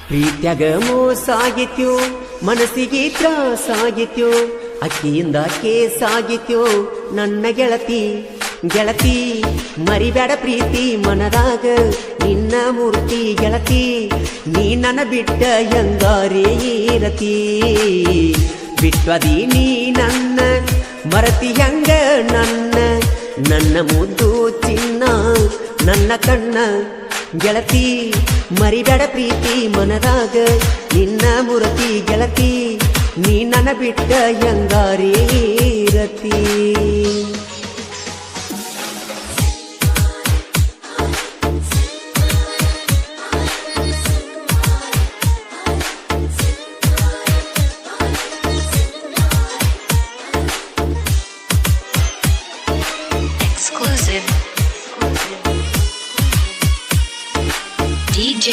ಪ್ರೀತ್ಯಾಗ ಮೋಸಾಗಿತ್ಯೋ ಮನಸ್ಸಿಗೆ ತ್ರಾಸಾಗಿತ್ಯೋ ಅಕ್ಕಿಯಿಂದ ಕೇಸಾಗಿತ್ಯೋ ನನ್ನ ಗೆಳತಿ ಗೆಳತಿ ಮರಿಬೇಡ ಪ್ರೀತಿ ಮನದಾಗ ನಿನ್ನ ಮೂರ್ತಿ ಗೆಳತಿ ನೀ ನನ್ನ ಬಿಟ್ಟ ಹೆಂಗಾರೇ ಇರತಿ ಬಿಟ್ವದಿ ನೀ ನನ್ನ ಮರತಿ ಹೆಂಗ ನನ್ನ ಮುದ್ದು ಚಿನ್ನ ನನ್ನ ಕಣ್ಣ ಗೆಳತಿ ಮರಿಬೇಡ ಪ್ರೀತಿ ಮನದಾಗ ನಿನ್ನ ಮೂರ್ತಿ ಗೆಳತಿ ನೀ ನನ್ನ ಬಿಟ್ಟ ಹೆಂಗಾರೇ ಇರತಿ Exclusive DJ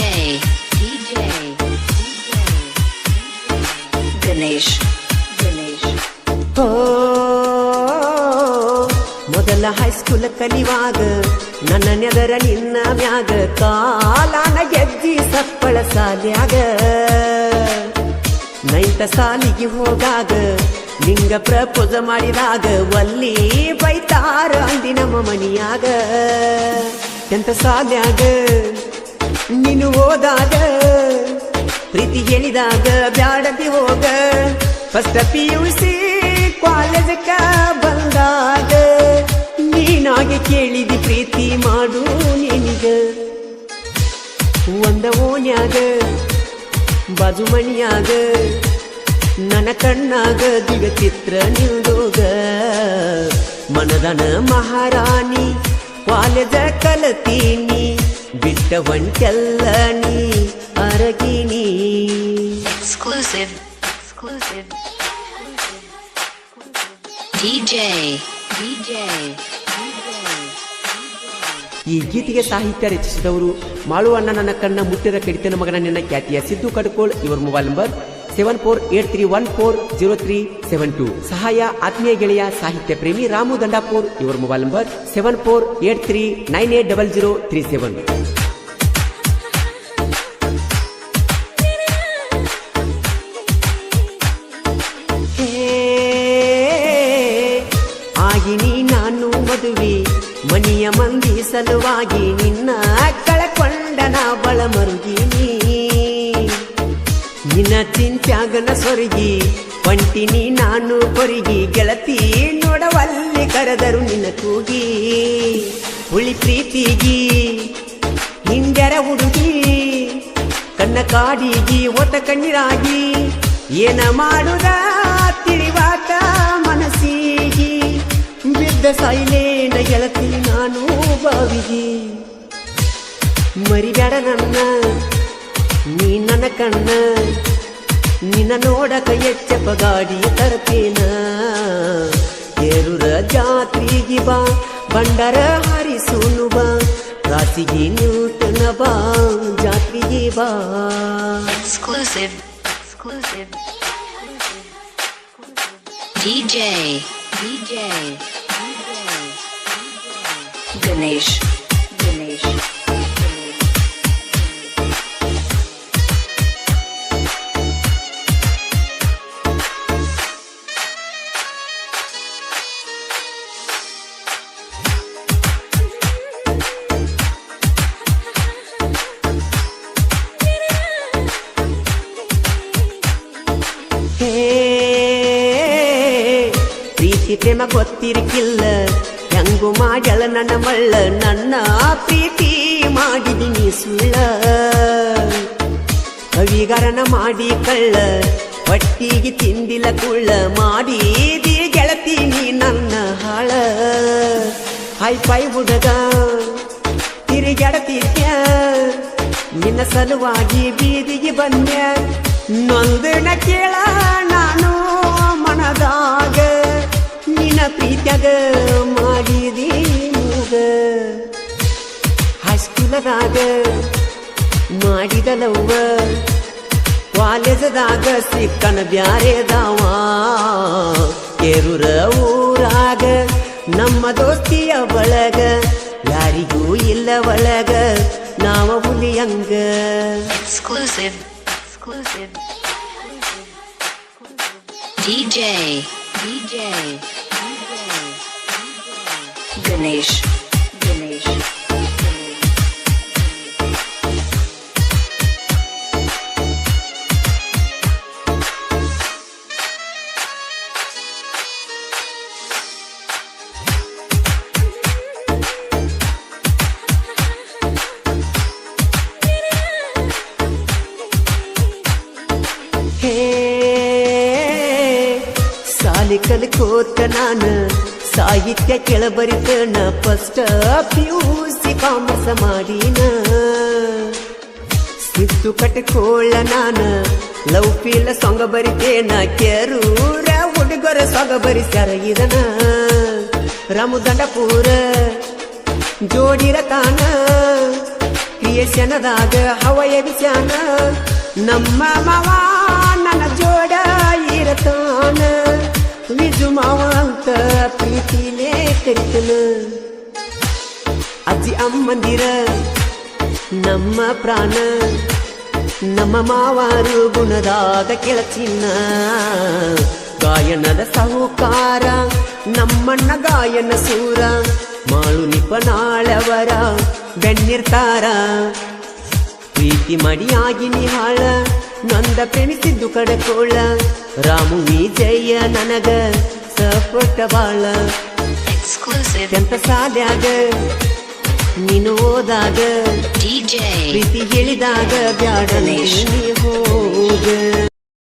Ganesh ಓ ಮೊದಲ ಹೈಸ್ಕೂಲ್ ಕಲಿವಾಗ ನನ್ನ ನೆದರ ನಿನ್ನ ಮ್ಯಾಗ ಕಾಲಾನ ಗೆಜ್ಜಿ ಸಪ್ಪಳ ಸಾಲ್ಯಾಗ ನೈಂತ ಸಾಲಿಗೆ ಹೋಗಾಗ ನಿಂಗ ಪ್ರಪೋಸ ಮಾಡಿದಾಗ ಒಲ್ಲಿ ಬೈತಾರ ಅಂದಿ ನಮ್ಮ ಮನಿಯಾಗ ಎಂತ ಸಾಲ್ಯಾಗ ನೀನು ಹೋದಾಗ ಪ್ರೀತಿ ಹೇಳಿದಾಗ ಬ್ಯಾಡದಿ ಹೋಗ ಫಸ್ಟ್ PUC ಕಾಲೇಜಕ್ಕ ಬಂದಾಗ ನೀನಾಗೆ ಕೇಳಿದಿ ಪ್ರೀತಿ ಮಾಡು ನಿನಗ ಒಂದ ಓಣ್ಯಾಗ ಬಾಜು ಮಣಿಯಾಗ ನನ್ನ ಕಣ್ಣಾಗ ದಿಗ ಚಿತ್ರ ನಿಲ್ದೋಗ ಮನದನ ಮಹಾರಾಣಿ ಕಾಲೇಜ ಕಲತೀನಿ ಬಿಟ್ಟ ಹೊಂಟೆಲ್ಲ ನೀ ಅರಗಿನಿ Exclusive DJ ಈ ಗೀತೆಗೆ ಸಾಹಿತ್ಯ ರಚಿಸಿದವರು ಮಾಳು ಅಣ್ಣ ನನ್ನ ಕಣ್ಣ ಮುಟ್ಟಿದ ಕಡಿತನ ಮಗನ ನಿನ್ನ ಖ್ಯಾತಿಯ ಸಿದ್ದು ಕಡ್ಕೋಳ್. ಇವರ ಮೊಬೈಲ್ ನಂಬರ್ 7483140372. ಸಹಾಯ ಆತ್ಮೀಯ ಗೆಳೆಯ ಸಾಹಿತ್ಯ ಪ್ರೇಮಿ ರಾಮು ದಂಡಾಪುರ್. ಇವರ ಮೊಬೈಲ್ ನಂಬರ್ 7483980037. ಆಗಿನಿ ನಾನು ಮದುವೆ ಮನಿಯ ಮಂದಿ ಸಲುವಾಗಿ ನಿನ್ನ ಕಳಕೊಂಡ ನಾ ಬಳ ಮರುಗಿನಿ ನಿನ್ನ ಚಿಂತ್ಯಾಗನ ಸೊರಗಿ ಹೊಂಟಿನಿ ನಾನು ಕೊರಗಿ ಗೆಳತಿ ನೋಡವಲ್ಲಿ ಕರೆದರು ನಿನ್ನ ಕೂಗಿ ಹುಳಿ ಪ್ರೀತಿಗಿ ಹಿಂದೆರ ಹುಡುಗಿ ಕಣ್ಣ ಕಾಡಿಗಿ ಒತ್ತ ಕಣ್ಣೀರಾಗಿ ಏನ ಮಾಡುದ ತಿಳಿವಾಕ ಮನಸ್ಸಿಗಿ ಬಿದ್ದ ಸಾಯಿಲೇನ ಗೆಳತಿ ನಾನು ಬಾವಿಗಿ ಮರಿಬೇಡ ನನ್ನ ನೀ ನನ್ನ ಕಣ್ಣ ನಿನ್ನ ನೋಡಕ ಎಚ್ಚಪ್ಪ ಗಾಡಿ ತರ್ತೀನ ಏರುರ ಜಾತ್ರೆಗೆ ಬಾ ಬಂಡರ ಹಾರಿಸೂನು ಬಾ ರಾಸಿಗೆ ನ್ಯೂಟನ ಬಾ ಜಾತ್ರೆಗೆ ಬಾ Exclusive DJ Ganesh ಪ್ರೀತಿ ಪ್ರೇಮ ಗೊತ್ತಿರಕಿಲ್ಲ ಹೆಂಗು ಮಾಡ್ಯಳ ನನ್ನ ಮಳ್ಳ ನನ್ನ ಪ್ರೀತಿ ಮಾಡಿದಿನಿ ಸುಳ್ಳ ಕವಿಗಾರನ ಮಾಡಿ ಕಳ್ಳ ಹೊಟ್ಟಿಗೆ ತಿಂದಿಲ್ಲ ಕುಳ್ಳ ಮಾಡಿದಿ ಗೆಳತಿ ನೀ ನನ್ನ ಹಾಳ ಹೈಫೈ ಹುಡುಗ ತಿರುಗಾಡತಿದ್ಯ ನಿನ್ನ ಸಲುವಾಗಿ ಬೀದಿಗೆ ಬಂದ್ಯ ನೊಂದನ ಕೇಳ ನಾನು ಮನದಾಗ ನಿನ್ನ ಪ್ರೀತ್ಯಾಗ ಮಾಡಿದಿ ಮೂಗ ಹೈಸ್ಕೂಲದಾಗ ಮಾಡಿದ ಲವ್ವ ಕಾಲೇಜದಾಗ ಸಿಕ್ಕನ ಬ್ಯಾರೆದಾವ ಕೇರೂರ ಊರಾಗ ನಮ್ಮ ದೋಸ್ತಿಯ ಬಳಗ ಯಾರಿಗೂ ಇಲ್ಲ ಒಳಗ ನಾವ ಹುಲಿಯಂಗ Exclusive exclusive. DJ Ganesh. ಹೇ ಸಾಲಿ ಕಲಿಕೋತ ನಾನ ಸಾಹಿತ್ಯ ಕೆಳಬರಿತನ ಫಸ್ಟ್ PUC ಕಾಮರ್ಸ್ ಮಾಡಿನ ಸಿದ್ದು ಕಟ್ಕೋಳ ನಾನ ಲವ್ ಫೀಲ್ ಸಾಂಗ್ ಬರಿತೇನ ಕೆರೂರ ಹುಡುಗರ ಸಾಂಗ್ ಬರಿಸ್ಯಾರ ಇದನ ರಾಮದಂಡಪುರ ಜೋಡಿರ ತಾನ ಕ್ರಿಯೇಷನದಾಗ ಹವಯ ವಿಚಾನ ನಮ್ಮ ಮಾವ ನನ್ನ ಜೋಡ ಇರತಾನ ವಿಜು ಮಾವ ಅಂತ ಪ್ರೀತಿನೇ ಕರಿತನ ಅಜ್ಜಿ ಅಮ್ಮಂದಿರ ನಮ್ಮ ಪ್ರಾಣ ನಮ್ಮ ಮಾವಾರು ಗುಣದಾಗ ಕೆಳಚಿನ್ನ ಗಾಯನದ ಸಾಹುಕಾರ ನಮ್ಮಣ್ಣ ಗಾಯನ ಸೂರ ಮಾಳು ನಿಪನಾಳವರ ಬೆನ್ನಿರ್ತಾರ ಪ್ರೀತಿ ಮಡಿಯಾಗಿ ನಿಹಾಳ ನೊಂದ ಪ್ರೇಮಿಸಿದ್ದು ಕಡಕೋಳ ರಾಮು ವಿಜಯ ನನಗ ಸಪೋಟ ಬಾಳ Exclusive. ಎಂತ ಸಾಲ್ಯಾಗ ನೀನು ಓದಾಗ DJ ಪ್ರೀತಿ ಹೇಳಿದಾಗ ಬ್ಯಾಡ ನೀ ಹೋಗ